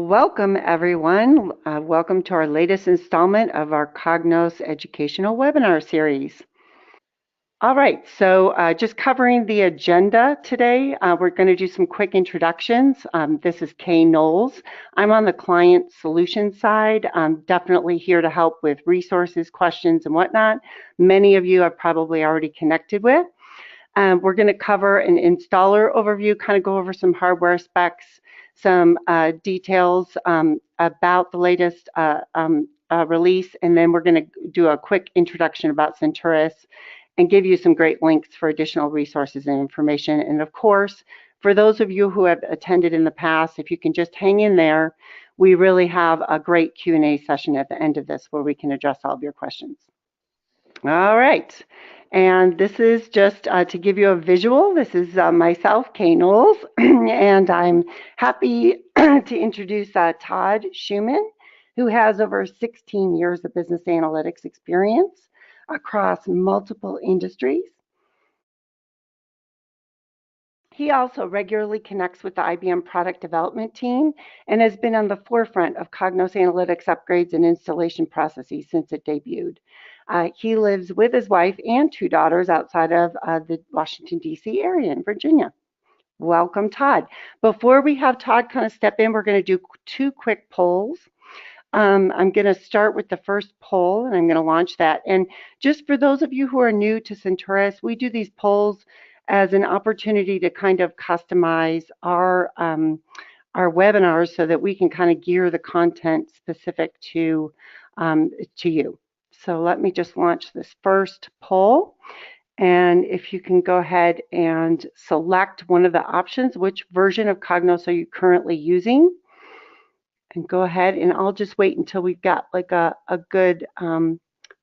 Welcome, everyone. Welcome to our latest installment of our Cognos educational webinar series. All right, so just covering the agenda today, we're going to do some quick introductions. This is Kay Knowles. I'm on the client solution side. I'm definitely here to help with resources, questions, and whatnot. Many of you I've probably already connected with. We're going to cover an installer overview, kind of go over some hardware specs, some details about the latest release, and then we're going to do a quick introduction about Senturus and give you some great links for additional resources and information. And of course, for those of you who have attended in the past, if you can just hang in there, we really have a great Q&A session at the end of this where we can address all of your questions. All right. And this is just to give you a visual. This is myself, Kay Knowles, and I'm happy to introduce Todd Schumann, who has over 16 years of business analytics experience across multiple industries. He also regularly connects with the IBM product development team and has been on the forefront of Cognos Analytics upgrades and installation processes since it debuted. He lives with his wife and 2 daughters outside of the Washington, D.C. area in Virginia. Welcome, Todd. Before we have Todd kind of step in, we're going to do 2 quick polls. I'm going to start with the first poll, and I'm going to launch that. And just for those of you who are new to Senturus, we do these polls as an opportunity to kind of customize our webinars so that we can kind of gear the content specific to you. So let me just launch this first poll. And if you can go ahead and select one of the options, which version of Cognos are you currently using? And go ahead, and I'll just wait until we've got like a good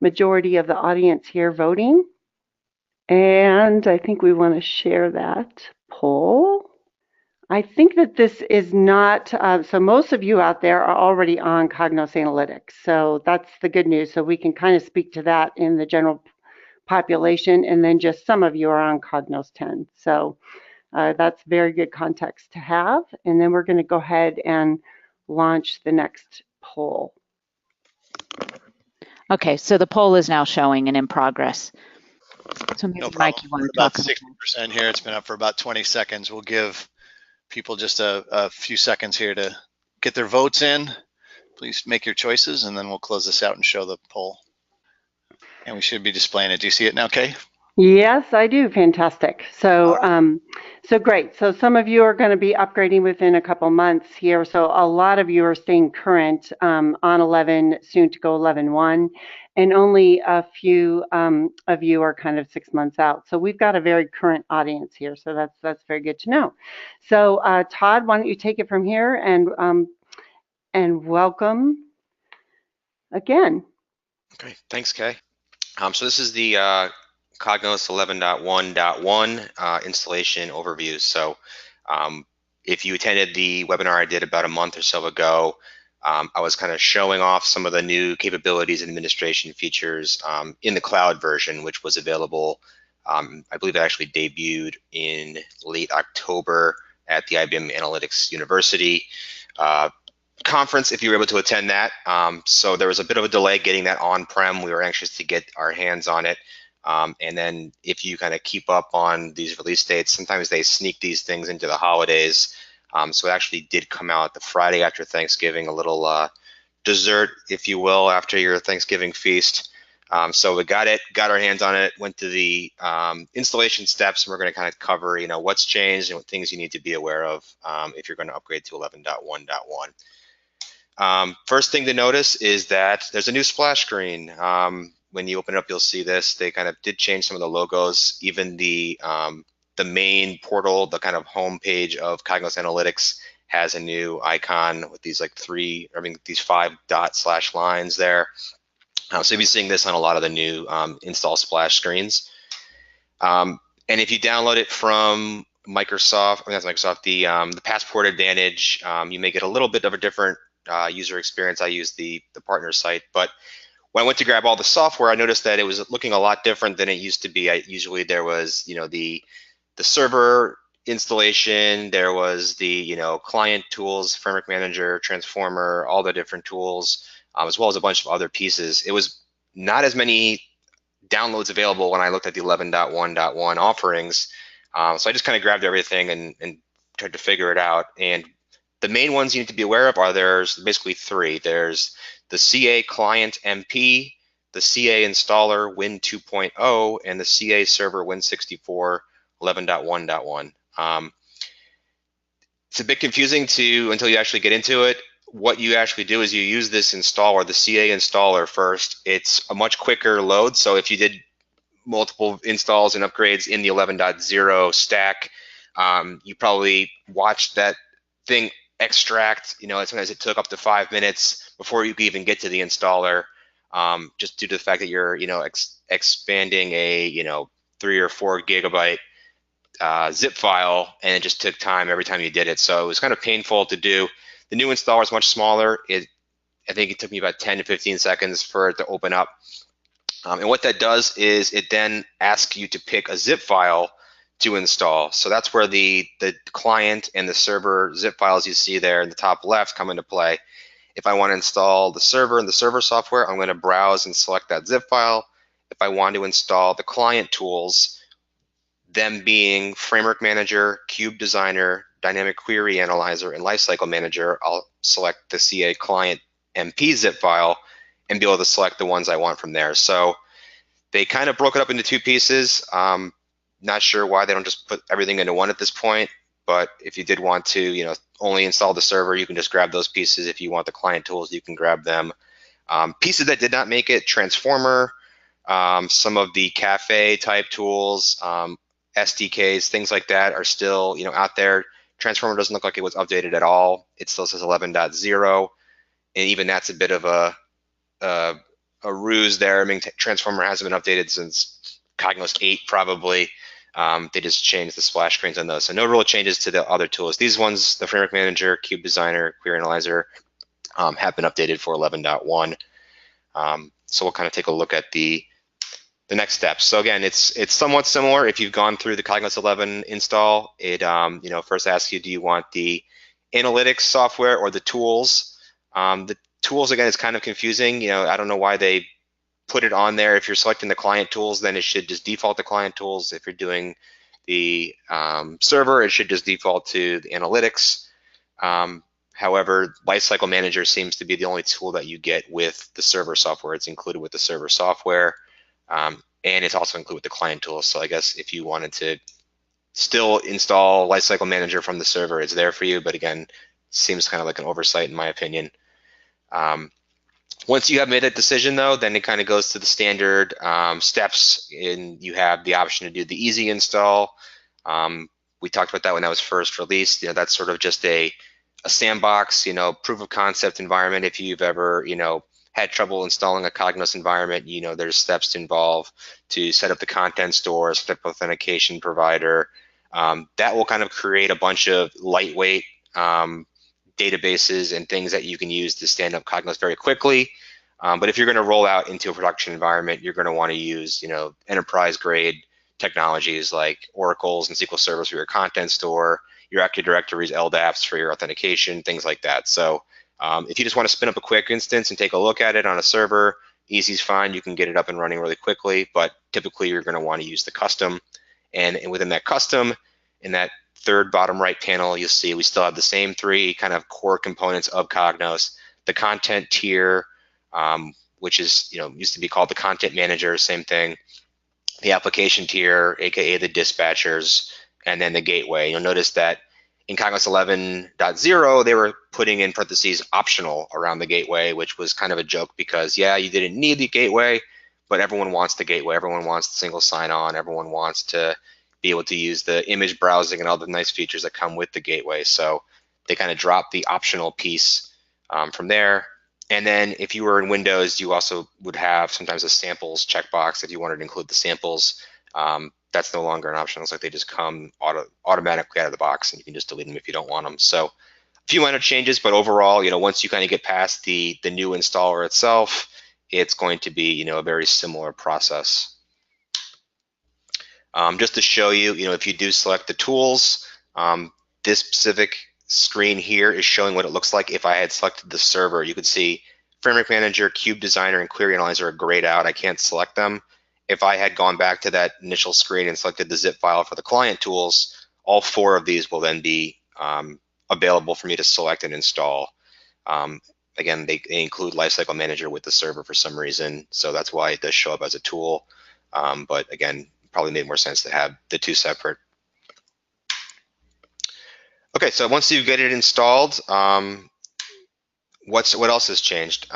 majority of the audience here voting. And I think we want to share that poll. I think that this is not, so most of you out there are already on Cognos Analytics. So that's the good news. So we can kind of speak to that in the general population. And then just some of you are on Cognos 10. So that's very good context to have. And then we're going to go ahead and launch the next poll. Okay, so the poll is now showing and in progress. So maybe, no Mike, you want to about talk about 60% here. It's been up for about 20 seconds. We'll give people just a few seconds here to get their votes in. Please make your choices, and then we'll close this out and show the poll. And we should be displaying it. Do you see it now, Kay? Yes, I do. Fantastic. So, so great. So some of you are going to be upgrading within a couple months here. So a lot of you are staying current on 11, soon to go 11.1, and only a few of you are kind of 6 months out. So we've got a very current audience here. So that's very good to know. So Todd, why don't you take it from here and welcome again. Okay, thanks, Kay. So this is the Cognos 11.1.1 installation overview. So if you attended the webinar I did about a month or so ago, I was kind of showing off some of the new capabilities and administration features in the cloud version, which was available, I believe it actually debuted in late October at the IBM Analytics University conference, if you were able to attend that. So there was a bit of a delay getting that on-prem. We were anxious to get our hands on it. And then if you kind of keep up on these release dates, sometimes they sneak these things into the holidays. So it actually did come out the Friday after Thanksgiving, a little dessert, if you will, after your Thanksgiving feast. So we got our hands on it, went to the installation steps, and we're going to kind of cover, what's changed and what things you need to be aware of if you're going to upgrade to 11.1.1. First thing to notice is that there's a new splash screen. When you open it up, you'll see this. They kind of did change some of the logos. Even the main portal, the kind of home page of Cognos Analytics, has a new icon with these these 5 dot / lines there. So you'll be seeing this on a lot of the new install splash screens. And if you download it from Microsoft, that's Microsoft, the Passport Advantage, you may get a little bit of a different user experience. I use the partner site, but when I went to grab all the software, I noticed that it was looking a lot different than it used to be. Usually there was, the server installation, there was the client tools, framework manager, transformer, all the different tools, as well as a bunch of other pieces. It was not as many downloads available when I looked at the 11.1.1 offerings. So I just kind of grabbed everything and tried to figure it out. And the main ones you need to be aware of are there's basically three. There's the CA client MP, the CA installer Win 2.0, and the CA server Win64 11.1.1. It's a bit confusing until you actually get into it. What you actually do is you use this installer, the CA installer first. It's a much quicker load. So if you did multiple installs and upgrades in the 11.0 stack, you probably watched that thing extract. Sometimes it took up to 5 minutes before you could even get to the installer, just due to the fact that you're expanding a 3 or 4 gigabyte zip file, and it just took time every time you did it. So it was kind of painful to do. The new installer is much smaller. I think it took me about 10 to 15 seconds for it to open up. And what that does is it then asks you to pick a zip file to install. So that's where the client and the server zip files you see there in the top left come into play. If I want to install the server and the server software, I'm going to browse and select that zip file. If I want to install the client tools, them being Framework Manager, Cube Designer, Dynamic Query Analyzer, and Lifecycle Manager, I'll select the CA Client MP zip file and be able to select the ones I want from there. So they kind of broke it up into two pieces. Not sure why they don't just put everything into one at this point, but if you did want to, only install the server, you can just grab those pieces. If you want the client tools, you can grab them. Pieces that did not make it, Transformer, some of the cafe type tools, SDKs, things like that are still, out there. Transformer doesn't look like it was updated at all. It still says 11.0, and even that's a bit of a ruse there. I mean, Transformer hasn't been updated since Cognos 8 probably. They just changed the splash screens on those. So no real changes to the other tools. These ones, the Framework Manager, Cube Designer, Query Analyzer, have been updated for 11.1. So we'll kind of take a look at the next steps. So again, it's somewhat similar. If you've gone through the Cognos 11 install, it first asks you, do you want the analytics software or the tools? The tools, again, is kind of confusing. I don't know why they put it on there. If you're selecting the client tools, then it should just default to client tools. If you're doing the server, it should just default to the analytics. However, Lifecycle Manager seems to be the only tool that you get with the server software. It's included with the server software, and it's also included with the client tools. So I guess if you wanted to still install Lifecycle Manager from the server, it's there for you. But again, seems kind of like an oversight in my opinion. Once you have made a decision, though, then it kind of goes to the standard steps, and you have the option to do the easy install. We talked about that when that was first released. That's sort of just a sandbox, proof of concept environment. If you've ever, had trouble installing a Cognos environment, there's steps to involve to set up the content store, set up authentication provider. That will kind of create a bunch of lightweight databases and things that you can use to stand up Cognos very quickly. But if you're going to roll out into a production environment, you're going to want to use, enterprise grade technologies like Oracles and SQL Servers for your content store, your Active Directories, LDAPs for your authentication, things like that. So if you just want to spin up a quick instance and take a look at it on a server, easy's fine. You can get it up and running really quickly, but typically you're going to want to use the custom. And within that custom, in that third bottom right panel, you'll see we still have the same three kind of core components of Cognos. The content tier, which is, used to be called the content manager, same thing. The application tier, aka the dispatchers, and then the gateway. You'll notice that in Cognos 11.0, they were putting in parentheses optional around the gateway, which was kind of a joke because, yeah, you didn't need the gateway, but everyone wants the gateway. Everyone wants the single sign-on. Everyone wants to be able to use the image browsing and all the nice features that come with the gateway. So they kind of dropped the optional piece from there. And then if you were in Windows, you also would have sometimes a samples checkbox if you wanted to include the samples. That's no longer an option. It's like they just come automatically out of the box, and you can just delete them if you don't want them. So a few minor changes, but overall, once you kind of get past the new installer itself, it's going to be, a very similar process. Just to show you, if you do select the tools, This specific screen here is showing what it looks like if I had selected the server. You could see Framework Manager, Cube Designer, and Query Analyzer are grayed out. I can't select them. If I had gone back to that initial screen and selected the zip file for the client tools, all 4 of these will then be available for me to select and install. Again, they include Lifecycle Manager with the server for some reason, so that's why it does show up as a tool. But again, probably made more sense to have the 2 separate. Okay, so once you get it installed, what else has changed?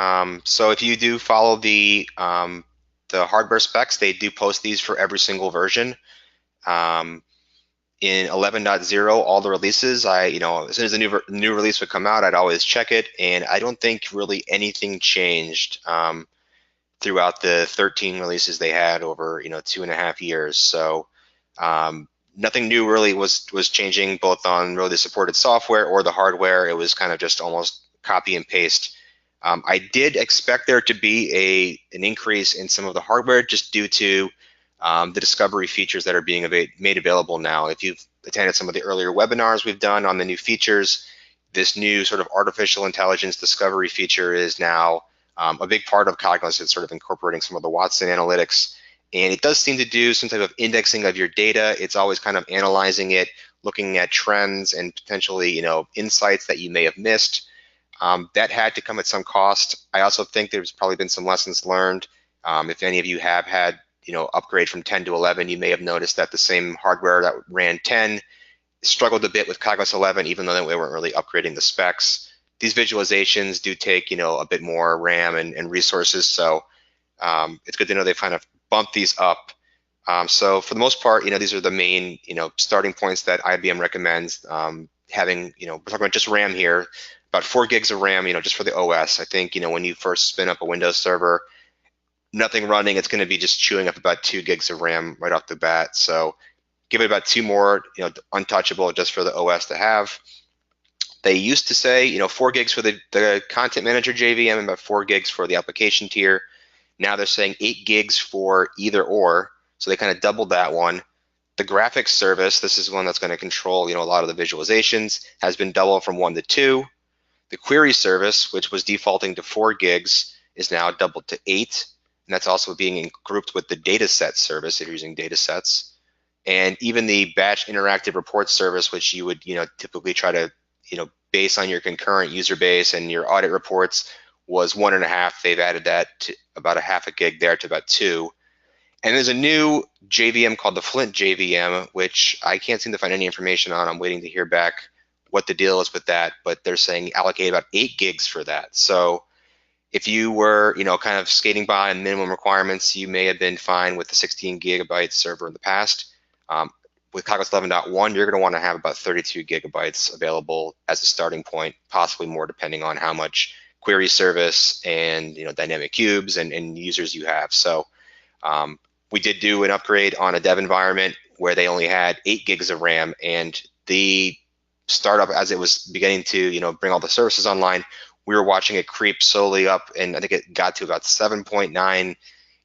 So if you do follow the hardware specs, they do post these for every single version. In 11.0, all the releases, as soon as a new release would come out, I'd always check it, and I don't think really anything changed throughout the 13 releases they had over 2.5 years. So nothing new really was changing, both on really the supported software or the hardware. It was kind of just almost copy and paste. I did expect there to be an increase in some of the hardware just due to the discovery features that are being made available now. If you've attended some of the earlier webinars we've done on the new features, this new sort of artificial intelligence discovery feature is now a big part of Cognos. It's sort of incorporating some of the Watson analytics, and it does seem to do some type of indexing of your data. It's always kind of analyzing it, looking at trends and potentially insights that you may have missed. That had to come at some cost. I also think there's probably been some lessons learned. If any of you have had upgrade from 10 to 11, you may have noticed that the same hardware that ran 10 struggled a bit with Cognos 11, even though they weren't really upgrading the specs. These visualizations do take a bit more RAM and resources, so it's good to know they've kind of bumped these up. So for the most part, these are the main starting points that IBM recommends. Having we're talking about just RAM here, about 4 gigs of RAM, just for the OS. I think when you first spin up a Windows server, nothing running, it's going to be just chewing up about 2 gigs of RAM right off the bat. So give it about 2 more, untouchable just for the OS to have. They used to say, 4 gigs for the content manager JVM and about 4 gigs for the application tier. Now they're saying 8 gigs for either or. So they kind of doubled that one. The graphics service, this is one that's going to control, a lot of the visualizations, has been doubled from 1 to 2. The query service, which was defaulting to 4 gigs, is now doubled to 8. And that's also being grouped with the dataset service if you're using datasets. And even the batch interactive report service, which you would typically try to base on your concurrent user base and your audit reports, was 1.5. They've added that to about a 0.5 gig there to about 2. And there's a new JVM called the Flint JVM, which I can't seem to find any information on. I'm waiting to hear back what the deal is with that, but they're saying allocate about 8 gigs for that. So if you were, kind of skating by on minimum requirements, you may have been fine with the 16 gigabyte server in the past. With Cognos 11.1, you're going to want to have about 32 gigabytes available as a starting point, possibly more depending on how much query service and dynamic cubes and users you have. So we did do an upgrade on a dev environment where they only had 8 gigs of RAM, and the startup, as it was beginning to bring all the services online, we were watching it creep slowly up, and I think it got to about 7.9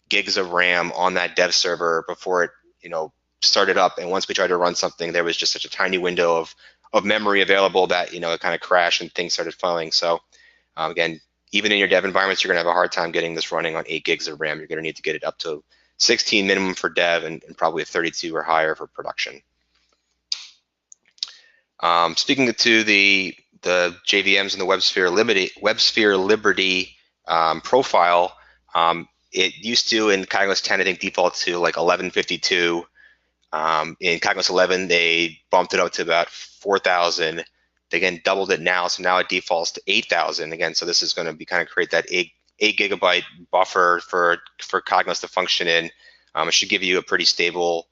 gigs of RAM on that dev server before it started up. And once we tried to run something, there was just such a tiny window of memory available that it kind of crashed and things started falling. So again, even in your dev environments, you're going to have a hard time getting this running on 8 gigs of RAM. You're going to need to get it up to 16 minimum for dev and probably a 32 or higher for production. Speaking to the JVMs and the WebSphere Liberty profile, it used to in Cognos 10, I think, default to like 1152. In Cognos 11, they bumped it up to about 4,000. They again doubled it now, so now it defaults to 8,000 again. So this is going to be kind of create that 8 gigabyte buffer for Cognos to function in. It should give you a pretty stable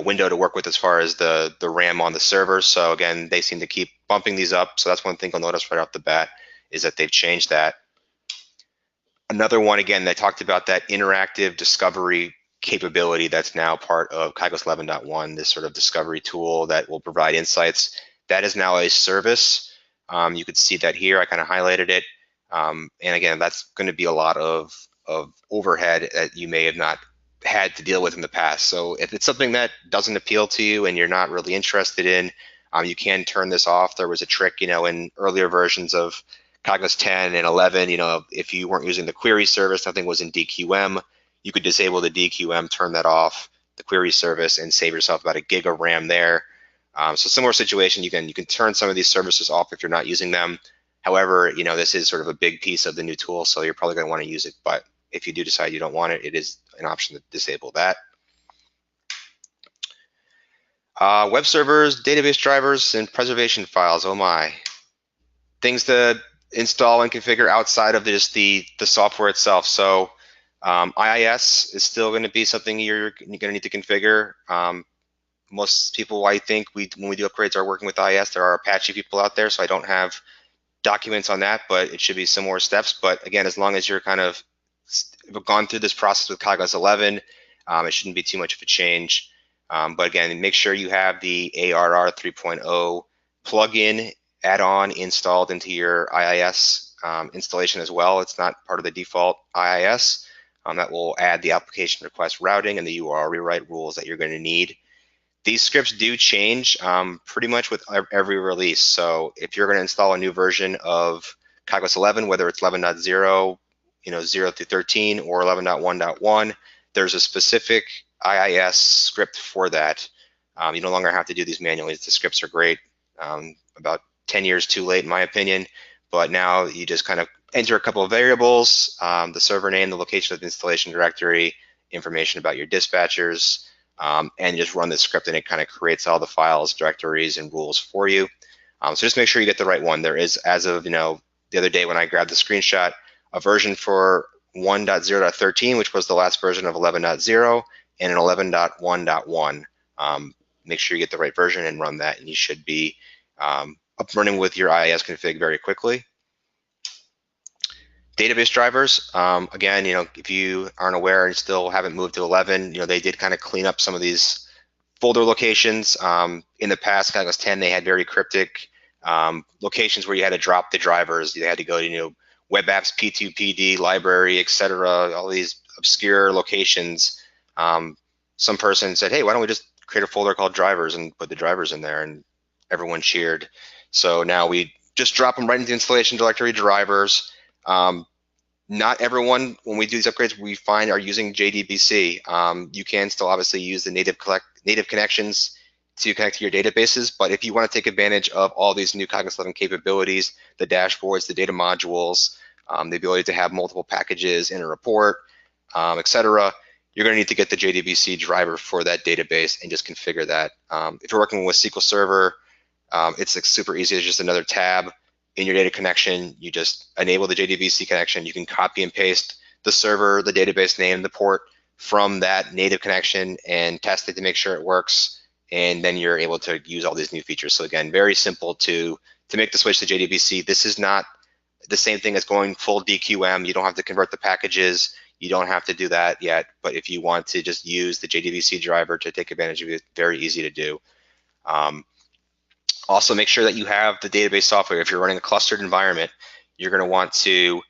window to work with as far as the RAM on the server. So again, they seem to keep bumping these up. So that's one thing you'll notice right off the bat is that they've changed that. Another one, again, they talked about that interactive discovery capability that's now part of Cognos 11.1, this sort of discovery tool that will provide insights. That is now a service. You could see that here. I kind of highlighted it. And again, that's going to be a lot of overhead that you may have not had to deal with in the past. So if it's something that doesn't appeal to you and you're not really interested in, you can turn this off. There was a trick, in earlier versions of Cognos 10 and 11, if you weren't using the query service, nothing was in DQM, you could disable the DQM, turn that off, the query service, and save yourself about 1 gig of RAM there. So similar situation, you can turn some of these services off if you're not using them. However, this is sort of a big piece of the new tool, so you're probably going to want to use it. But if you do decide you don't want it, it is an option to disable that. Web servers, database drivers, and preservation files. Oh my. Things to install and configure outside of just the software itself. So IIS is still going to be something you're going to need to configure. Most people, I think, when we do upgrades are working with IIS. There are Apache people out there, so I don't have documents on that, but it should be similar steps. But again, as long as you're kind of gone through this process with Cognos 11, it shouldn't be too much of a change. But again, make sure you have the ARR 3.0 plugin add-on installed into your IIS installation as well. It's not part of the default IIS. That will add the application request routing and the URL rewrite rules that you're going to need. These scripts do change pretty much with every release. So if you're going to install a new version of Cognos 11, whether it's 11.0, 0 through 13, or 11.1.1, there's a specific IIS script for that. You no longer have to do these manually. The scripts are great. About 10 years too late, in my opinion. But now you just kind of enter a couple of variables, the server name, the location of the installation directory, information about your dispatchers, and just run the script, and it kind of creates all the files, directories, and rules for you. So just make sure you get the right one. There is, as of the other day when I grabbed the screenshot, a version for 1.0.13, which was the last version of 11.0, and an 11.1.1. Make sure you get the right version and run that, and you should be up and running with your IIS config very quickly. Database drivers, again, if you aren't aware and still haven't moved to 11, they did kind of clean up some of these folder locations. In the past, Cognos 10, they had very cryptic locations where you had to drop the drivers. You had to go to, web apps, P2PD, library, etc., all these obscure locations. Some person said, hey, why don't we just create a folder called drivers and put the drivers in there, and everyone cheered. So now we just drop them right into the installation directory, drivers. Not everyone, when we do these upgrades, we find are using JDBC. You can still obviously use the native connections to connect to your databases, but if you want to take advantage of all these new Cognos 11 capabilities, the dashboards, the data modules, the ability to have multiple packages in a report, etc., you're going to need to get the JDBC driver for that database and just configure that. If you're working with SQL Server, it's like super easy. It's just another tab in your data connection. You just enable the JDBC connection. You can copy and paste the server, the database name, the port from that native connection and test it to make sure it works. And then you're able to use all these new features. So again, very simple to make the switch to JDBC. This is not the same thing as going full DQM. You don't have to convert the packages. You don't have to do that yet. But if you want to just use the JDBC driver to take advantage of it, very easy to do. Also, make sure that you have the database software. If you're running a clustered environment, you're going to want to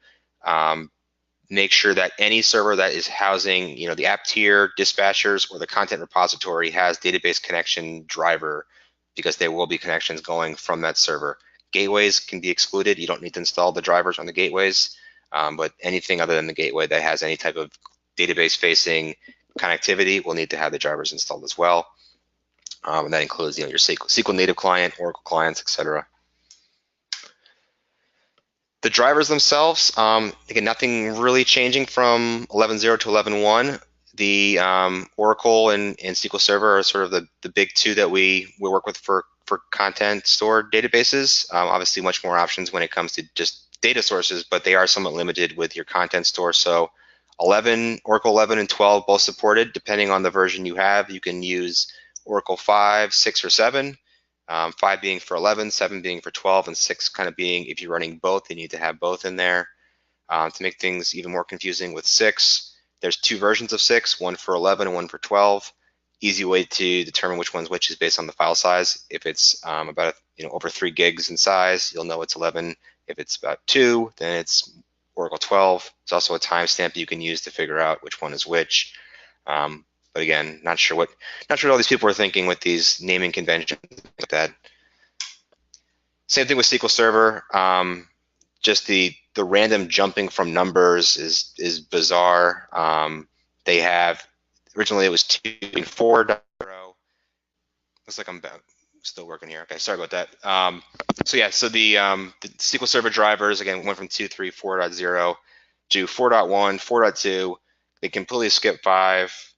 make sure that any server that is housing, the app tier, dispatchers, or the content repository has database connection driver, because there will be connections going from that server. Gateways can be excluded. You don't need to install the drivers on the gateways, but anything other than the gateway that has any type of database-facing connectivity will need to have the drivers installed as well. And that includes, your SQL native client, Oracle clients, etc. The drivers themselves, again, nothing really changing from 11.0 to 11.1. The Oracle and SQL Server are sort of the big two that we work with for content stored databases. Obviously, much more options when it comes to just data sources, but they are somewhat limited with your content store. So Oracle 11 and 12 both supported. Depending on the version you have, you can use Oracle 5, 6, or 7. 5 being for 11, 7 being for 12, and 6 kind of being if you're running both, you need to have both in there. To make things even more confusing with 6, there's 2 versions of 6, one for 11 and one for 12. Easy way to determine which one's which is based on the file size. If it's about over 3 gigs in size, you'll know it's 11. If it's about 2, then it's Oracle 12. There's also a timestamp you can use to figure out which one is which. But again, not sure what all these people are thinking with these naming conventions like that. Same thing with SQL Server. Just the random jumping from numbers is bizarre. They have originally it was 2.4.0. Looks like I'm still working here. Okay, sorry about that. So yeah, so the SQL Server drivers again went from 2.3.4.0 to 4.1, 4.2. They completely skipped 5.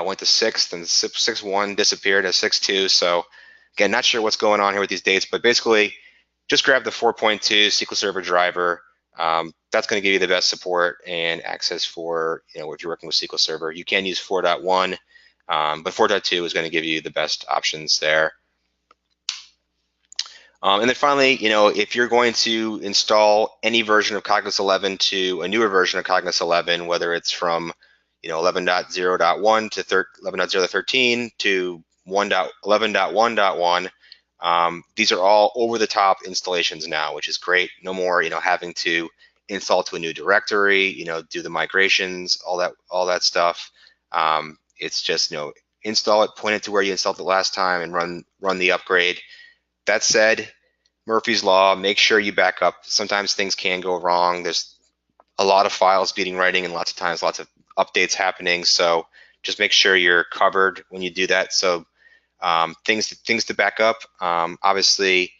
Went to 6th, and 6.1 disappeared as 6.2. So again, not sure what's going on here with these dates, but basically just grab the 4.2 SQL Server driver. That's going to give you the best support and access for, if you're working with SQL Server. You can use 4.1, but 4.2 is going to give you the best options there. And then finally, if you're going to install any version of Cognos 11 to a newer version of Cognos 11, whether it's from 11.0.1 to 11.0.13 to 11.1.1, these are all over-the-top installations now, which is great. No more, having to install to a new directory, do the migrations, all that stuff. It's just, install it, point it to where you installed it last time, and run the upgrade. That said, Murphy's Law, make sure you back up. Sometimes things can go wrong. There's a lot of files being writing and lots of times lots of updates happening. So just make sure you're covered when you do that. So things to back up. Obviously,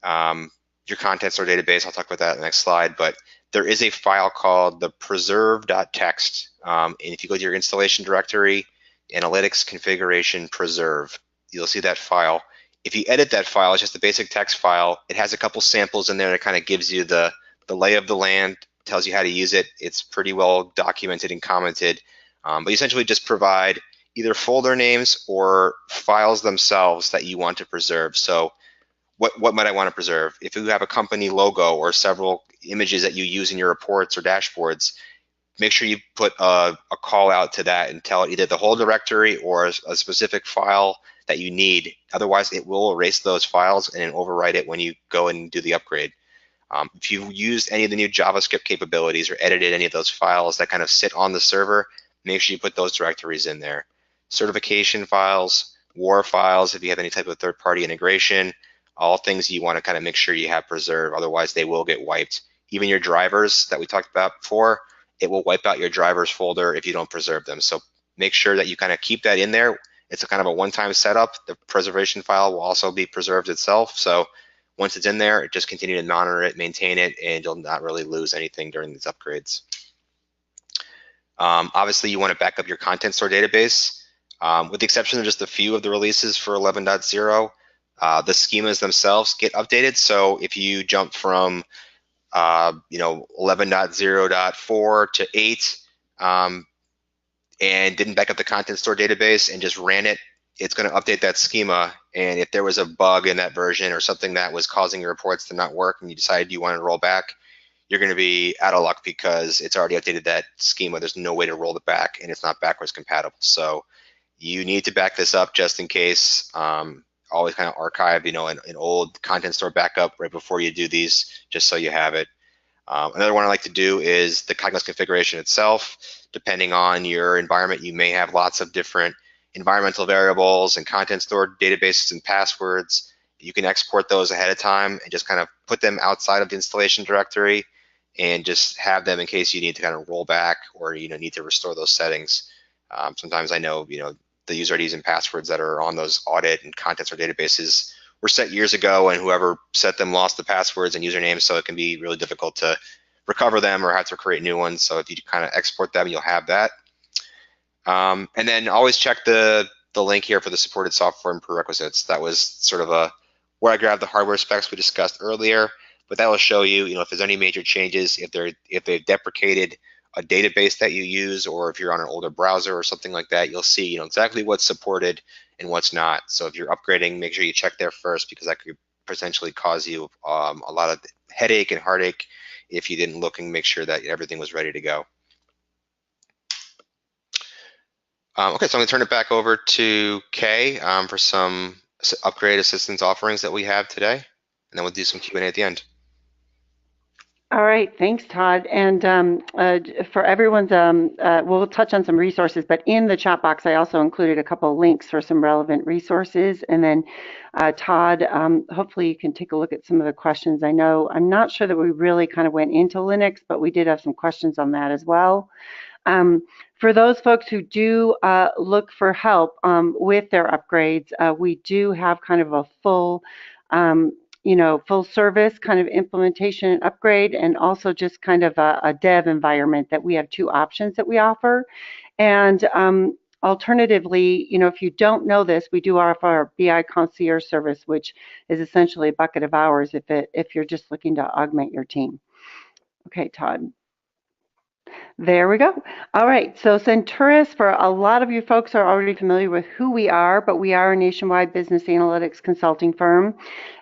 your content store database, I'll talk about that in the next slide, but there is a file called the preserve.txt. And if you go to your installation directory, analytics configuration preserve, you'll see that file. If you edit that file, it's just a basic text file. It has a couple samples in there that kind of gives you the lay of the land, tells you how to use it. It's pretty well documented and commented. But you essentially just provide either folder names or files themselves that you want to preserve. So what might I want to preserve? If you have a company logo or several images that you use in your reports or dashboards, make sure you put a call out to that and tell it either the whole directory or a specific file that you need. Otherwise, it will erase those files and then overwrite it when you go and do the upgrade. If you used any of the new JavaScript capabilities or edited any of those files that kind of sit on the server, make sure you put those directories in there. Certification files, WAR files, if you have any type of third-party integration, all things you want to kind of make sure you have preserved. Otherwise, they will get wiped. Even your drivers that we talked about before, it will wipe out your drivers folder if you don't preserve them. So make sure that you kind of keep that in there. It's a kind of a one-time setup. The preservation file will also be preserved itself. So once it's in there, just continue to monitor it, maintain it, and you'll not really lose anything during these upgrades. Obviously, you want to back up your content store database. With the exception of just a few of the releases for 11.0, the schemas themselves get updated. So if you jump from 11.0.4 to 8 and didn't back up the content store database and just ran it, it's going to update that schema. And if there was a bug in that version or something that was causing your reports to not work and you decided you want to roll back, you're going to be out of luck because it's already updated that schema. There's no way to roll it back and it's not backwards compatible. So you need to back this up just in case. Always kind of archive, an old content store backup right before you do these, just so you have it. Another one I like to do is the Cognos configuration itself. Depending on your environment, you may have lots of different environmental variables and content store databases and passwords. You can export those ahead of time and just kind of put them outside of the installation directory and just have them in case you need to kind of roll back or need to restore those settings. Sometimes I know the user IDs and passwords that are on those audit and content store databases were set years ago, and whoever set them lost the passwords and usernames, so it can be really difficult to recover them or have to create new ones. So if you kind of export them, you'll have that. And then always check the link here for the supported software and prerequisites. That was sort of where I grabbed the hardware specs we discussed earlier, but that will show you, if there's any major changes, if they've deprecated a database that you use, or if you're on an older browser or something like that, you'll see exactly what's supported and what's not. So if you're upgrading, make sure you check there first, because that could potentially cause you a lot of headache and heartache if you didn't look and make sure that everything was ready to go. Okay, so I'm going to turn it back over to Kay for some upgrade assistance offerings that we have today, and then we'll do some Q&A at the end. All right, thanks, Todd. And for everyone's, we'll touch on some resources, but in the chat box, I also included a couple of links for some relevant resources. And then, Todd, hopefully you can take a look at some of the questions. I'm not sure that we really kind of went into Linux, but we did have some questions on that as well. For those folks who do look for help with their upgrades, we do have kind of a full full service kind of implementation and upgrade, and also just kind of a dev environment that we have two options that we offer. And alternatively, if you don't know this, we do offer our BI concierge service, which is essentially a bucket of hours if you're just looking to augment your team. Okay, Todd. There we go. All right, so Senturus, for a lot of you folks are already familiar with who we are, but we are a nationwide business analytics consulting firm,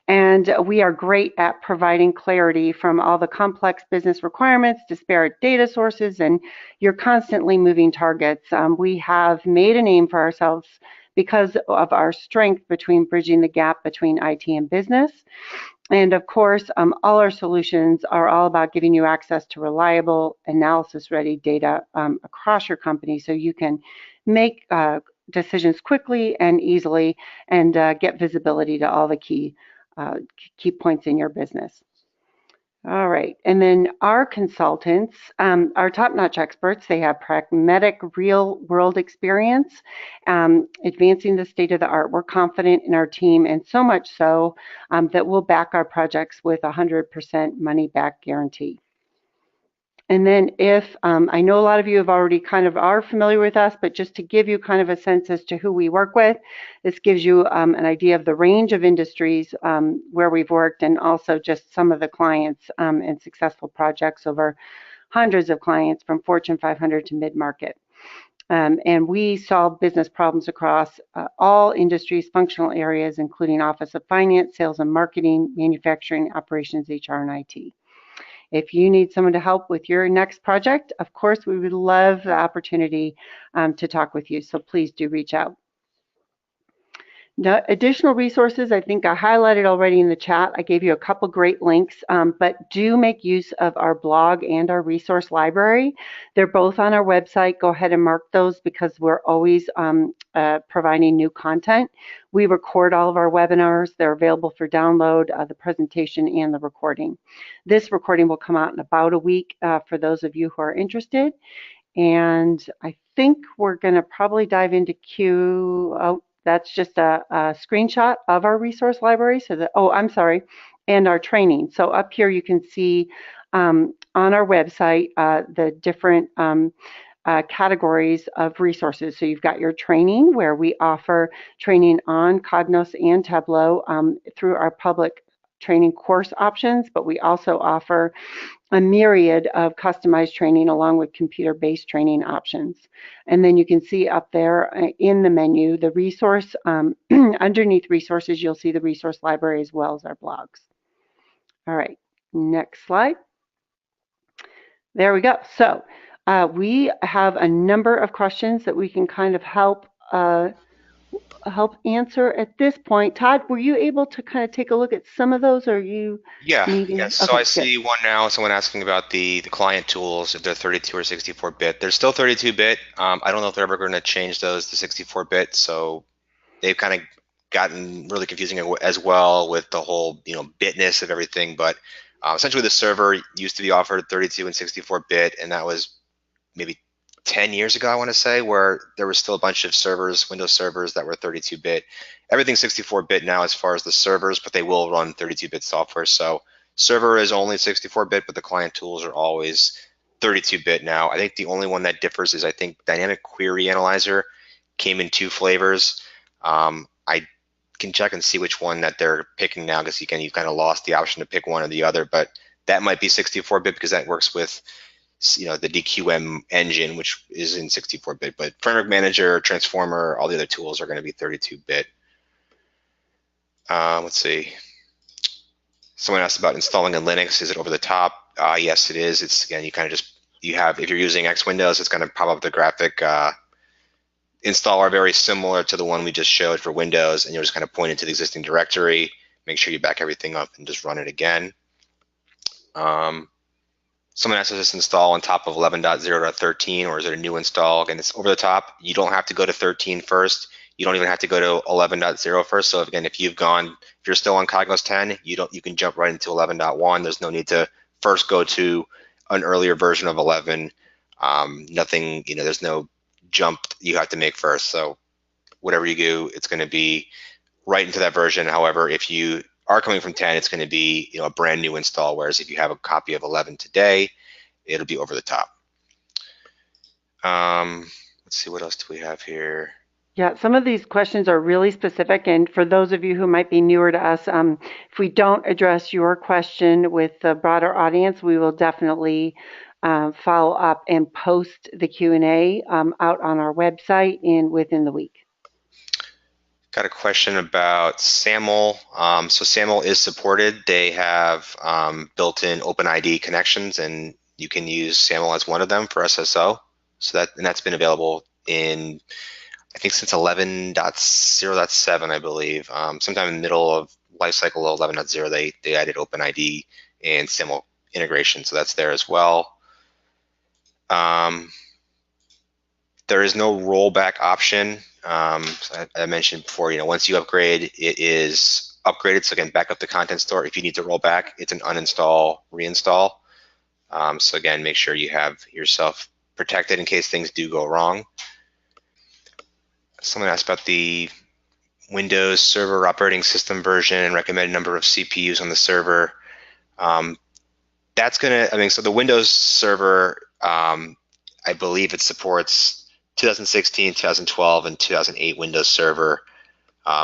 and we are great at providing clarity from all the complex business requirements, disparate data sources, and your constantly moving targets. We have made a name for ourselves because of our strength between bridging the gap between IT and business. And of course, all our solutions are all about giving you access to reliable, analysis-ready data across your company so you can make decisions quickly and easily and get visibility to all the key points in your business. All right, and then our consultants are top-notch experts. They have pragmatic, real-world experience, advancing the state of the art. We're confident in our team, and so much so that we'll back our projects with 100% money-back guarantee. And then if, I know a lot of you have already kind of are familiar with us, but just to give you kind of a sense as to who we work with, this gives you an idea of the range of industries where we've worked, and also just some of the clients and successful projects over hundreds of clients from Fortune 500 to mid-market. And we solve business problems across all industries, functional areas, including Office of Finance, Sales and Marketing, Manufacturing, Operations, HR, and IT. If you need someone to help with your next project, of course, we would love the opportunity to talk with you, so please do reach out. The additional resources, I think I highlighted already in the chat. I gave you a couple great links, but do make use of our blog and our resource library. They're both on our website. Go ahead and mark those because we're always providing new content. We record all of our webinars. They're available for download, the presentation and the recording. This recording will come out in about a week for those of you who are interested. And I think we're going to probably dive into that's just a screenshot of our resource library. So that, I'm sorry, and our training. So up here you can see on our website the different categories of resources. So you've got your training, where we offer training on Cognos and Tableau through our public training course options, but we also offer a myriad of customized training along with computer-based training options. And then you can see up there in the menu, the resource, underneath resources, you'll see the resource library as well as our blogs. All right, next slide. There we go. So we have a number of questions that we can kind of help answer at this point. Todd, were you able to kind of take a look at some of those, or are you needing? Yes. So I see one now, someone asking about the client tools, if they're 32 or 64-bit. They're still 32-bit. I don't know if they're ever going to change those to 64-bit, so they've kind of gotten really confusing as well with the whole bitness of everything. But essentially the server used to be offered 32 and 64-bit, and that was maybe 10 years ago, I want to say, where there was still a bunch of servers, Windows servers that were 32-bit. Everything's 64-bit now as far as the servers, but they will run 32-bit software. So server is only 64-bit, but the client tools are always 32-bit now. I think the only one that differs is, I think, Dynamic Query Analyzer came in 2 flavors. I can check and see which one that they're picking now, because you kind of lost the option to pick one or the other, but that might be 64-bit because that works with the DQM engine, which is in 64-bit, but Framework Manager, Transformer, all the other tools are going to be 32-bit. Let's see. Someone asked about installing in Linux. Is it over the top? Yes, it is. It's, again, you kind of if you're using X Windows, it's going to pop up the graphic installer very similar to the one we just showed for Windows, and you'll just kind of point it to the existing directory, make sure you back everything up and just run it again. Someone asked, does this install on top of 11.0.13, or is it a new install? Again, it's over the top. You don't have to go to 13 first. You don't even have to go to 11.0 first. So again, if you're still on Cognos 10, you can jump right into 11.1. There's no need to first go to an earlier version of 11. Nothing, there's no jump you have to make first. So whatever you do, it's going to be right into that version. However, if you are coming from 10, it's going to be a brand new install, whereas if you have a copy of 11 today, it'll be over the top. Let's see, what else do we have here? Yeah, some of these questions are really specific, and for those of you who might be newer to us, if we don't address your question with the broader audience, we will definitely follow up and post the Q&A out on our website and within the week. Got a question about SAML. So SAML is supported. They have built-in OpenID connections, and you can use SAML as one of them for SSO. So that's been available in, I think, since 11.0.7, I believe. Sometime in the middle of lifecycle of 11.0, they added OpenID and SAML integration, so that's there as well. There is no rollback option. I mentioned before, once you upgrade, it is upgraded. So again, back up the content store. If you need to roll back, it's an uninstall, reinstall. So again, make sure you have yourself protected in case things do go wrong. Someone asked about the Windows Server operating system version and recommended number of CPUs on the server. That's gonna, so the Windows Server, I believe it supports 2016, 2012, and 2008 Windows Server.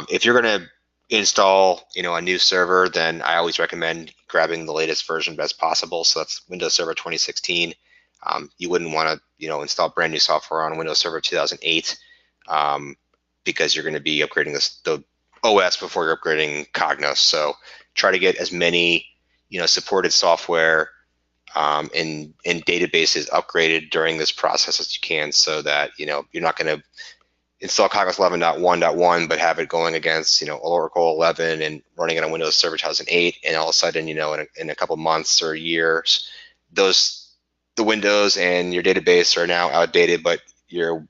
If you're going to install, a new server, then I always recommend grabbing the latest version as possible. So that's Windows Server 2016. You wouldn't want to, install brand new software on Windows Server 2008 because you're going to be upgrading the OS before you're upgrading Cognos. So try to get as many, supported software and databases upgraded during this process as you can, so that you're not going to install Cognos 11.1.1 but have it going against Oracle 11 and running it on Windows Server 2008, and all of a sudden in a couple months or years the Windows and your database are now outdated, but your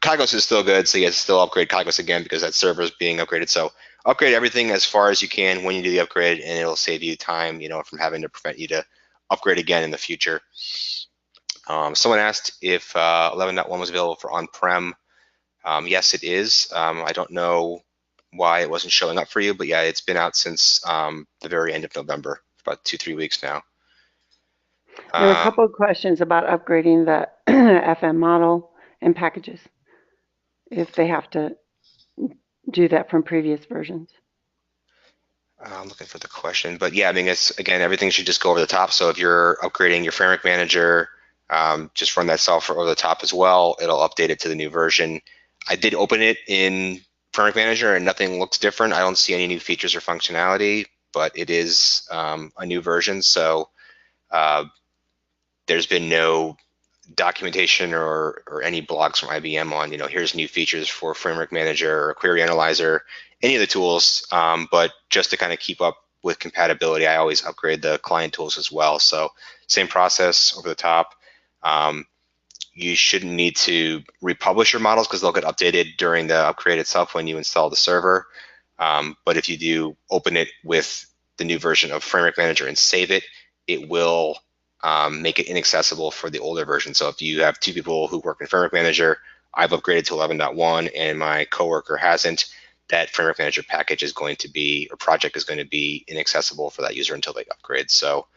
Cognos is still good, so you have to still upgrade Cognos again because that server is being upgraded. So upgrade everything as far as you can when you do the upgrade, and it'll save you time from having to prevent you to upgrade again in the future. Someone asked if 11.1 was available for on-prem. Yes, it is. I don't know why it wasn't showing up for you, but yeah, it's been out since the very end of November, about 2-3 weeks now. There were a couple of questions about upgrading the FM model and packages, if they have to do that from previous versions. I'm looking for the question, but yeah, it's, again, everything should just go over the top. So if you're upgrading your framework manager, just run that software over the top as well. It'll update it to the new version. I did open it in framework manager and nothing looks different. I don't see any new features or functionality, but it is a new version. So there's been no documentation or any blogs from IBM on, here's new features for framework manager or query analyzer, any of the tools, but just to kind of keep up with compatibility, I always upgrade the client tools as well. So same process over the top. You shouldn't need to republish your models because they'll get updated during the upgrade itself when you install the server. But if you do open it with the new version of framework manager and save it, it will make it inaccessible for the older version. So if you have two people who work in framework manager, I've upgraded to 11.1 and my coworker hasn't, that framework manager package is going to be, or project is going to be inaccessible for that user until they upgrade. So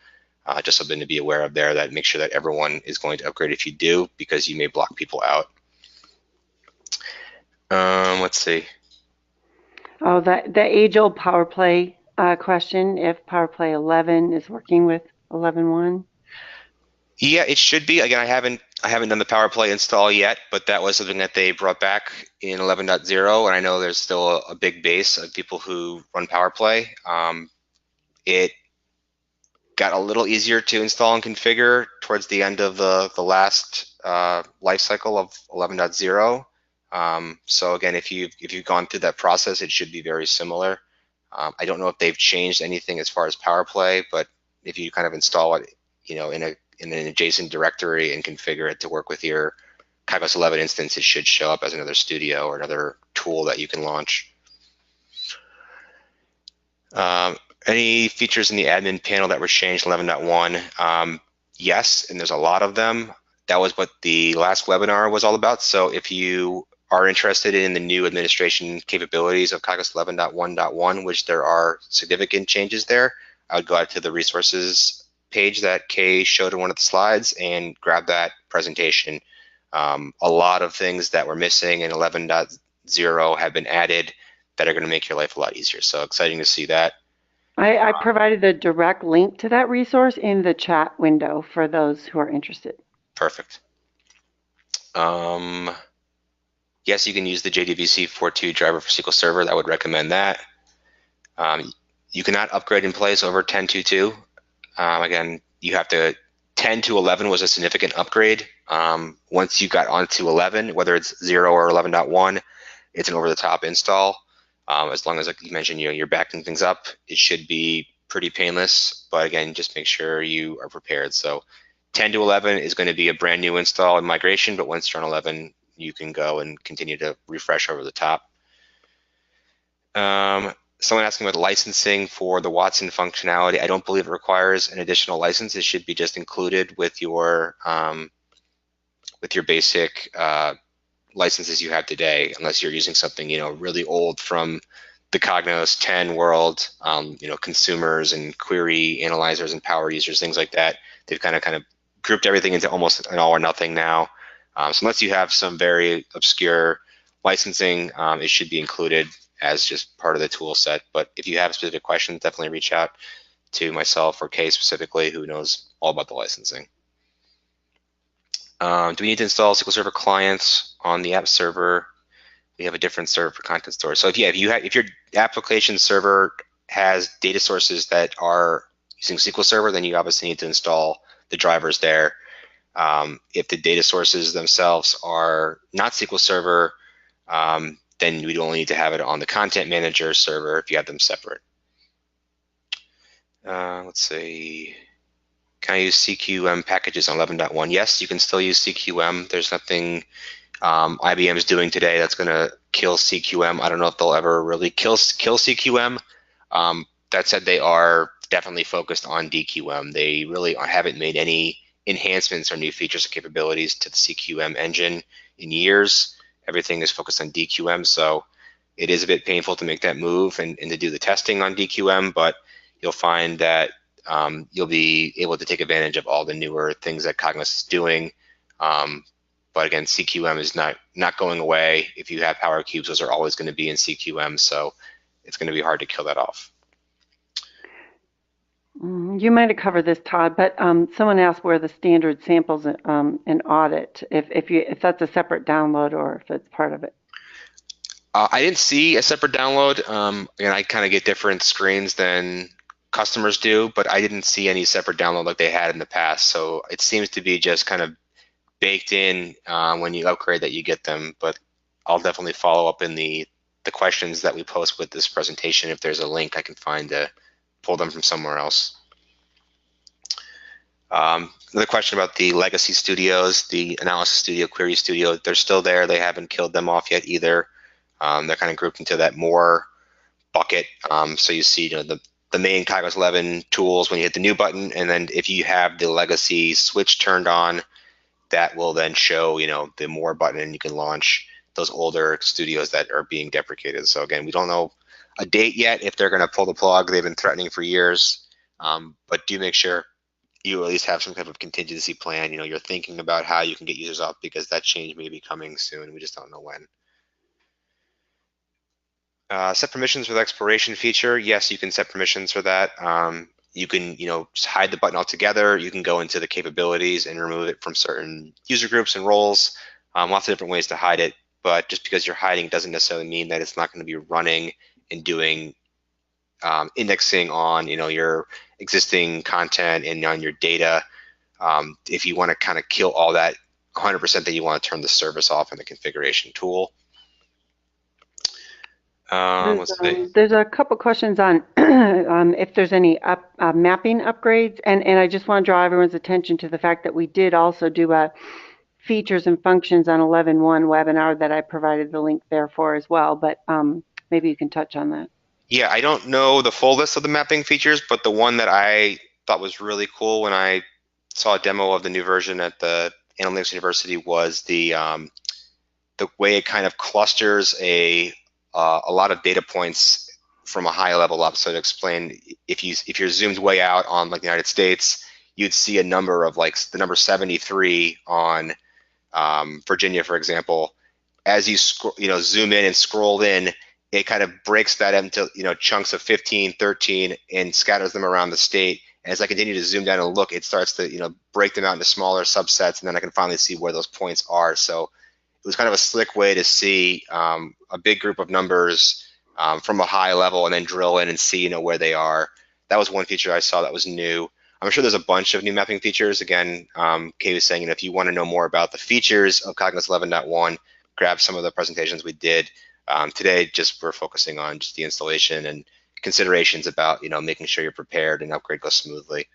just something to be aware of there, that make sure that everyone is going to upgrade if you do, because you may block people out. Let's see. Oh, the age-old PowerPlay question, if PowerPlay 11 is working with 11.1. Yeah, it should be. Again, I haven't done the PowerPlay install yet, but that was something that they brought back in 11.0, and I know there's still a big base of people who run PowerPlay. It got a little easier to install and configure towards the end of the last life cycle of 11.0. So again, if you've gone through that process, it should be very similar. I don't know if they've changed anything as far as PowerPlay, but if you kind of install it, in in an adjacent directory and configure it to work with your Cognos 11 instance, it should show up as another studio or another tool that you can launch. Any features in the admin panel that were changed in 11.1? Yes, and there's a lot of them. That was what the last webinar was all about. So if you are interested in the new administration capabilities of Cognos 11.1.1, which there are significant changes there, I would go out to the resources page that Kay showed in one of the slides and grab that presentation. A lot of things that were missing in 11.0 have been added that are going to make your life a lot easier. So exciting to see that. I provided the direct link to that resource in the chat window for those who are interested. Perfect. Yes, you can use the JDBC 4.2 driver for SQL Server. I would recommend that. You cannot upgrade in place over 10.2.2. Again, you have to 10 to 11 was a significant upgrade. Once you got onto 11, whether it's 0 or 11.1, it's an over-the-top install. As long as, like you mentioned, you're backing things up, it should be pretty painless. But again, just make sure you are prepared. So 10 to 11 is going to be a brand new install and migration, but once you're on 11, you can go and continue to refresh over the top. Someone asking about licensing for the Watson functionality. I don't believe it requires an additional license. It should be just included with your basic licenses you have today, unless you're using something really old from the Cognos 10 world. Consumers and query analyzers and power users, things like that. They've kind of grouped everything into almost an all or nothing now. So unless you have some very obscure licensing, it should be included as just part of the tool set. But if you have specific questions, definitely reach out to myself or Kay specifically, who knows all about the licensing. Do we need to install SQL Server clients on the app server? We have a different server for content storage. So if your application server has data sources that are using SQL Server, then you obviously need to install the drivers there. If the data sources themselves are not SQL Server, then we'd only need to have it on the content manager server if you have them separate. Let's see. Can I use CQM packages on 11.1? Yes, you can still use CQM. There's nothing IBM is doing today that's going to kill CQM. I don't know if they'll ever really kill CQM. That said, they are definitely focused on DQM. They really haven't made any enhancements or new features or capabilities to the CQM engine in years. Everything is focused on DQM, so it is a bit painful to make that move and to do the testing on DQM, but you'll find that you'll be able to take advantage of all the newer things that Cognos is doing. But again, CQM is not going away. If you have Power Cubes, those are always going to be in CQM, so it's going to be hard to kill that off. You might have covered this, Todd, but someone asked where the standard samples and audit, if that's a separate download or if it's part of it. I didn't see a separate download. Again, I kind of get different screens than customers do, but I didn't see any separate download like they had in the past. So it seems to be just kind of baked in when you upgrade that you get them. But I'll definitely follow up in the questions that we post with this presentation. If there's a link I can find to pull them from somewhere else. Another question about the legacy studios, the Analysis Studio, Query Studio. They're still there. They haven't killed them off yet either. They're kind of grouped into that more bucket. So you see, the main Cognos 11 tools when you hit the new button, and then if you have the legacy switch turned on, that will then show, the more button, and you can launch those older studios that are being deprecated. So again, we don't know a date yet if they're going to pull the plug. They've been threatening for years, but do make sure you at least have some type of contingency plan. You're thinking about how you can get users up, because that change may be coming soon. We just don't know when. Set permissions for the exploration feature. Yes, you can set permissions for that. You can, just hide the button altogether. You can go into the capabilities and remove it from certain user groups and roles. Lots of different ways to hide it, but just because you're hiding doesn't necessarily mean that it's not going to be running and doing indexing on, your existing content and on your data. If you want to kind of kill all that 100%, then you want to turn the service off in the configuration tool. Let's see. There's a couple questions on if there's any mapping upgrades, and I just want to draw everyone's attention to the fact that we did also do a features and functions on 11.1 webinar that I provided the link there for as well, but maybe you can touch on that. Yeah, I don't know the full list of the mapping features, but the one that I thought was really cool when I saw a demo of the new version at the Analytics University was the way it kind of clusters a lot of data points from a high level up. So to explain, if you're zoomed way out on like the United States, you'd see a number of like the number 73 on Virginia, for example. As you zoom in and scroll in, it kind of breaks that into chunks of 15, 13, and scatters them around the state. And as I continue to zoom down and look, it starts to break them out into smaller subsets, and then I can finally see where those points are. So it was kind of a slick way to see a big group of numbers from a high level, and then drill in and see where they are. That was one feature I saw that was new. I'm sure there's a bunch of new mapping features. Again, Kay was saying, if you want to know more about the features of Cognos 11.1, grab some of the presentations we did. Today, we're focusing on just the installation and considerations about making sure you're prepared and upgrade goes smoothly.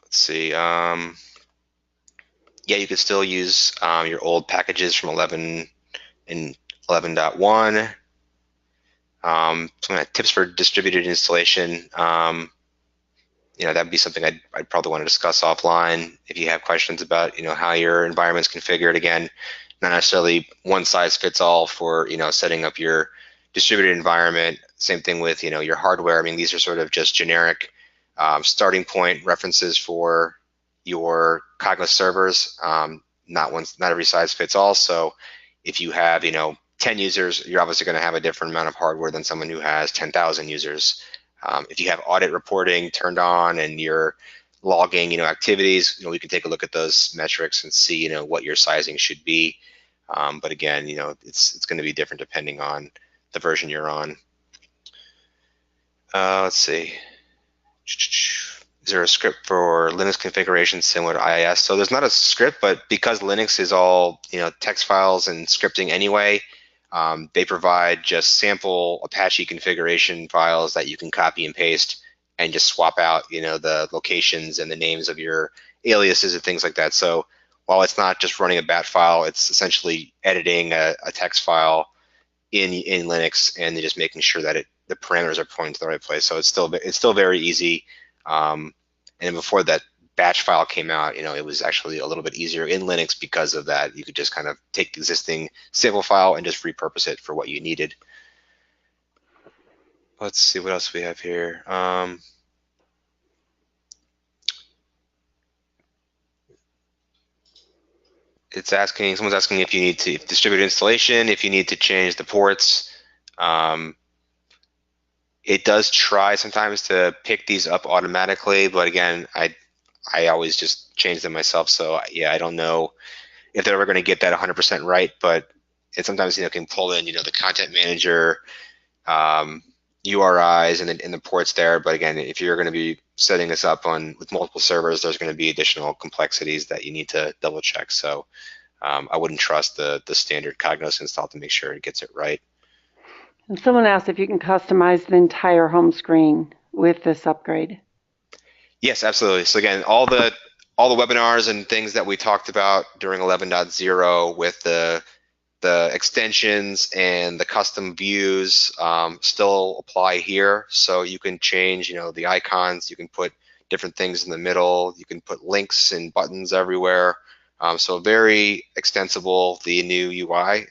Let's see. Yeah, you can still use your old packages from 11 and 11.1. Some tips for distributed installation. That'd be something I'd probably want to discuss offline. If you have questions about how your environment's configured, again, not necessarily one size fits all for setting up your distributed environment. Same thing with your hardware. I mean, these are sort of just generic starting point references for your Cognos servers. Not every size fits all. So if you have 10 users, you're obviously going to have a different amount of hardware than someone who has 10,000 users. If you have audit reporting turned on and you're logging activities, we can take a look at those metrics and see what your sizing should be. But again, it's going to be different depending on the version you're on. Let's see. Is there a script for Linux configuration similar to IIS? So there's not a script, but because Linux is all text files and scripting anyway, they provide just sample Apache configuration files that you can copy and paste and just swap out the locations and the names of your aliases and things like that. So while it's not just running a bat file, it's essentially editing a text file in Linux and just making sure that the parameters are pointing to the right place. So it's still very easy. And before that batch file came out, it was actually a little bit easier in Linux because of that. You could just kind of take the existing sample file and just repurpose it for what you needed. Let's see what else we have here. Someone's asking if you need to distribute installation, if you need to change the ports. It does try sometimes to pick these up automatically, but again, I always just change them myself. So yeah, I don't know if they're ever going to get that 100% right, but it sometimes can pull in the content manager URIs and the ports there. But again, if you're going to be setting this up with multiple servers, there's going to be additional complexities that you need to double check. So I wouldn't trust the standard Cognos install to make sure it gets it right. And someone asked if you can customize the entire home screen with this upgrade. Yes, absolutely. So again, all the webinars and things that we talked about during 11.0 with the extensions and the custom views still apply here. So you can change, the icons. You can put different things in the middle. You can put links and buttons everywhere. So very extensible, the new UI.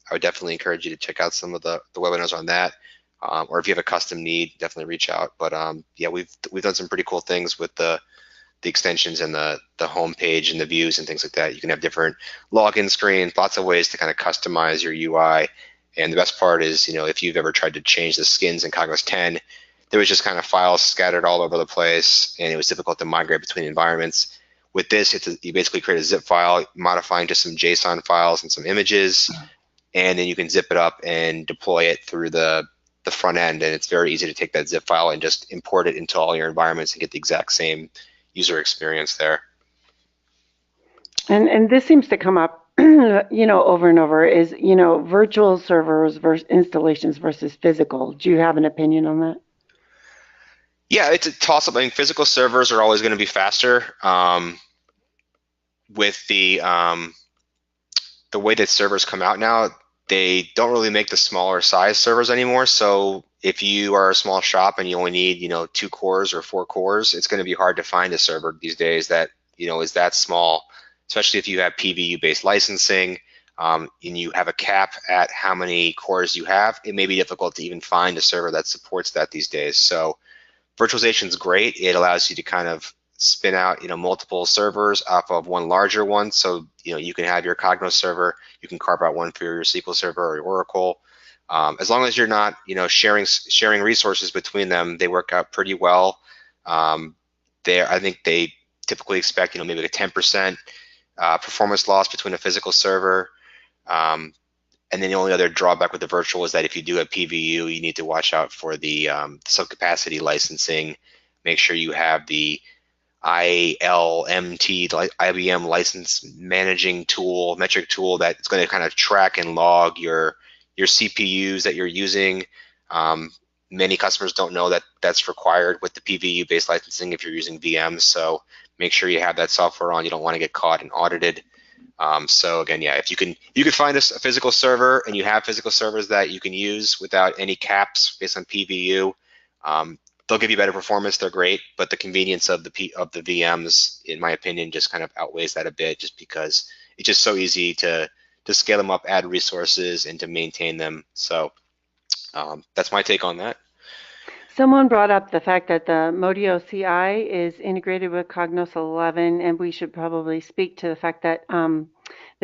I would definitely encourage you to check out some of the webinars on that. Or if you have a custom need, definitely reach out. But yeah, we've done some pretty cool things with the extensions and the home page and the views and things like that. You can have different login screens, lots of ways to kind of customize your UI. And the best part is, if you've ever tried to change the skins in Cognos 10, there was just kind of files scattered all over the place, and it was difficult to migrate between environments. With this, you basically create a zip file, modifying just some JSON files and some images, and then you can zip it up and deploy it through the front end. And it's very easy to take that zip file and just import it into all your environments and get the exact same user experience there. And this seems to come up over and over is, virtual servers versus installations versus physical. Do you have an opinion on that? Yeah, it's a toss-up. I mean, physical servers are always going to be faster. With the way that servers come out now, they don't really make the smaller size servers anymore. So if you are a small shop and you only need, 2 cores or 4 cores, it's going to be hard to find a server these days that, is that small, especially if you have PVU-based licensing, and you have a cap at how many cores you have. It may be difficult to even find a server that supports that these days. So virtualization is great. It allows you to kind of spin out, multiple servers off of one larger one. So, you can have your Cognos server, you can carve out one for your SQL Server or your Oracle. As long as you're not, sharing resources between them, they work out pretty well. I think they typically expect, maybe like a 10% performance loss between a physical server. And then the only other drawback with the virtual is that if you do have PVU, you need to watch out for the subcapacity licensing. Make sure you have the ILMT, the IBM license managing tool, metric tool that's going to kind of track and log your CPUs that you're using. Many customers don't know that that's required with the PVU-based licensing if you're using VMs. So make sure you have that software on. You don't want to get caught and audited. So again, yeah, if you can find a physical server and you have physical servers that you can use without any caps based on PVU, they'll give you better performance. They're great, but the convenience of the VMs, in my opinion, just kind of outweighs that a bit, just because it's just so easy to scale them up, add resources, and to maintain them. So that's my take on that. Someone brought up the fact that the MoDo CI is integrated with Cognos 11, and we should probably speak to the fact that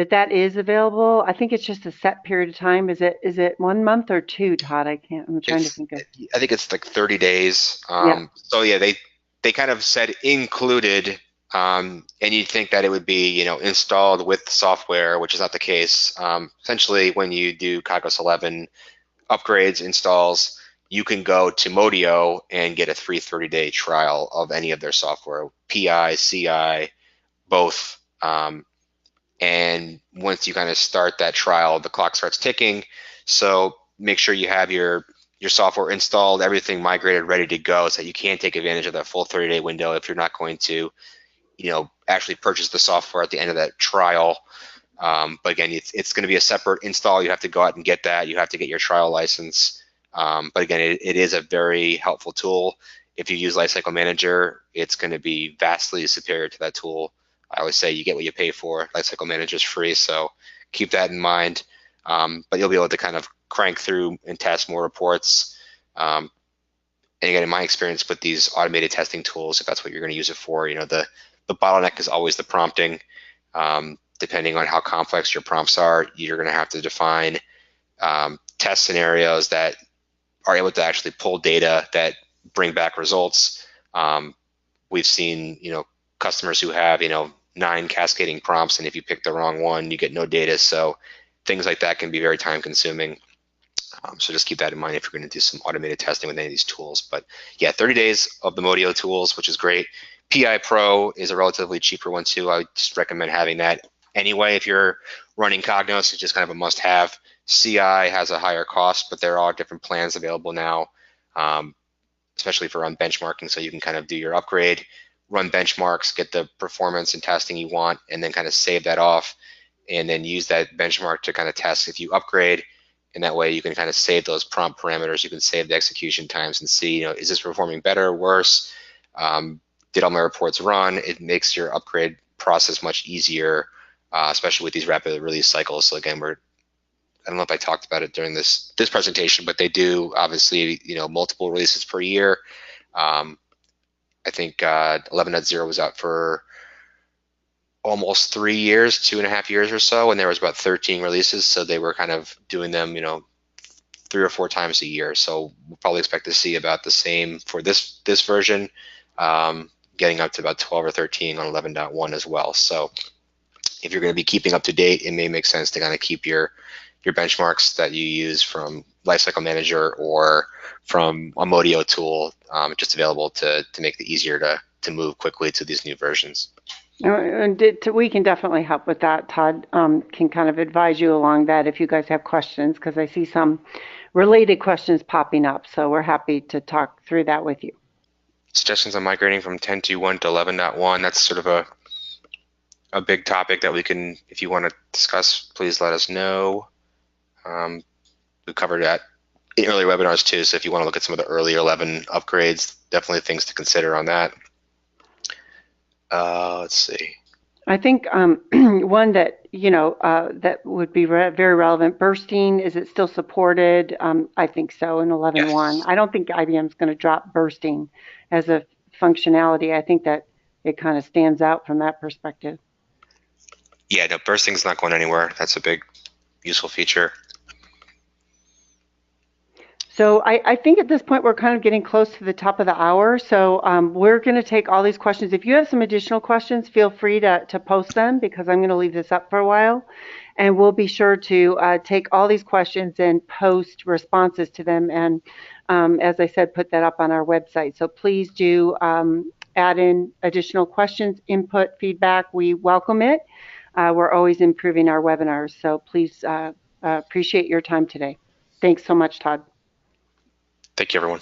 that is available. I think it's just a set period of time. Is it 1 month or 2, Todd? I'm trying to think of. I think it's like 30 days. Yeah. So yeah, they kind of said included, and you'd think that it would be installed with software, which is not the case. Essentially, when you do Cognos 11 upgrades, installs, you can go to MoDo and get a free 30-day trial of any of their software, PI, CI, both. And once you kind of start that trial, the clock starts ticking. So make sure you have your software installed, everything migrated, ready to go, so that you can take advantage of that full 30-day window if you're not going to, actually purchase the software at the end of that trial. But again, it's going to be a separate install. You have to go out and get that. You have to get your trial license. But again, it is a very helpful tool. If you use Lifecycle Manager, it's going to be vastly superior to that tool. I always say you get what you pay for. Lifecycle Manager is free, so keep that in mind. But you'll be able to kind of crank through and test more reports. And again, in my experience with these automated testing tools, if that's what you're going to use it for, the bottleneck is always the prompting. Depending on how complex your prompts are, you're going to have to define test scenarios that are able to actually pull data that bring back results. We've seen, customers who have, 9 cascading prompts, and if you pick the wrong one, you get no data. So things like that can be very time consuming. So just keep that in mind if you're going to do some automated testing with any of these tools. But yeah, 30 days of the MoDo tools, which is great. PI Pro is a relatively cheaper one too. I would just recommend having that anyway. If you're running Cognos, it's just kind of a must-have. CI has a higher cost, but there are different plans available now, especially for run benchmarking, so you can kind of do your upgrade, run benchmarks, get the performance and testing you want, and then kind of save that off, and then use that benchmark to kind of test if you upgrade. And that way you can kind of save those prompt parameters. You can save the execution times and see, is this performing better or worse? Did all my reports run? It makes your upgrade process much easier, especially with these rapid release cycles. So again, I don't know if I talked about it during this presentation, but they do obviously, multiple releases per year. I think 11.0 was out for almost 3 years, 2.5 years or so, and there was about 13 releases. So they were kind of doing them, 3 or 4 times a year. So we'll probably expect to see about the same for this version, getting up to about 12 or 13 on 11.1 as well. So if you're going to be keeping up to date, it may make sense to kind of keep your benchmarks that you use from Lifecycle Manager or from a MoDo tool just available to make it easier to move quickly to these new versions. We can definitely help with that. Todd can kind of advise you along that if you guys have questions, because I see some related questions popping up. So we're happy to talk through that with you. Suggestions on migrating from 10.2.1 to 11.1. That's sort of a big topic that we can, if you want to discuss, please let us know. We covered that in earlier webinars too, so if you want to look at some of the earlier 11 upgrades, definitely things to consider on that. Let's see. I think one that, that would be very relevant, bursting, is it still supported? I think so in 11.1. Yes. I don't think IBM is going to drop bursting as a functionality. I think that it kind of stands out from that perspective. Yeah, no, bursting's not going anywhere. That's a big, useful feature. So I think at this point we're kind of getting close to the top of the hour. So we're going to take all these questions. If you have some additional questions, feel free to post them, because I'm going to leave this up for a while. And we'll be sure to take all these questions and post responses to them. And as I said, put that up on our website. So please do add in additional questions, input, feedback. We welcome it. We're always improving our webinars. So please appreciate your time today. Thanks so much, Todd. Thank you, everyone.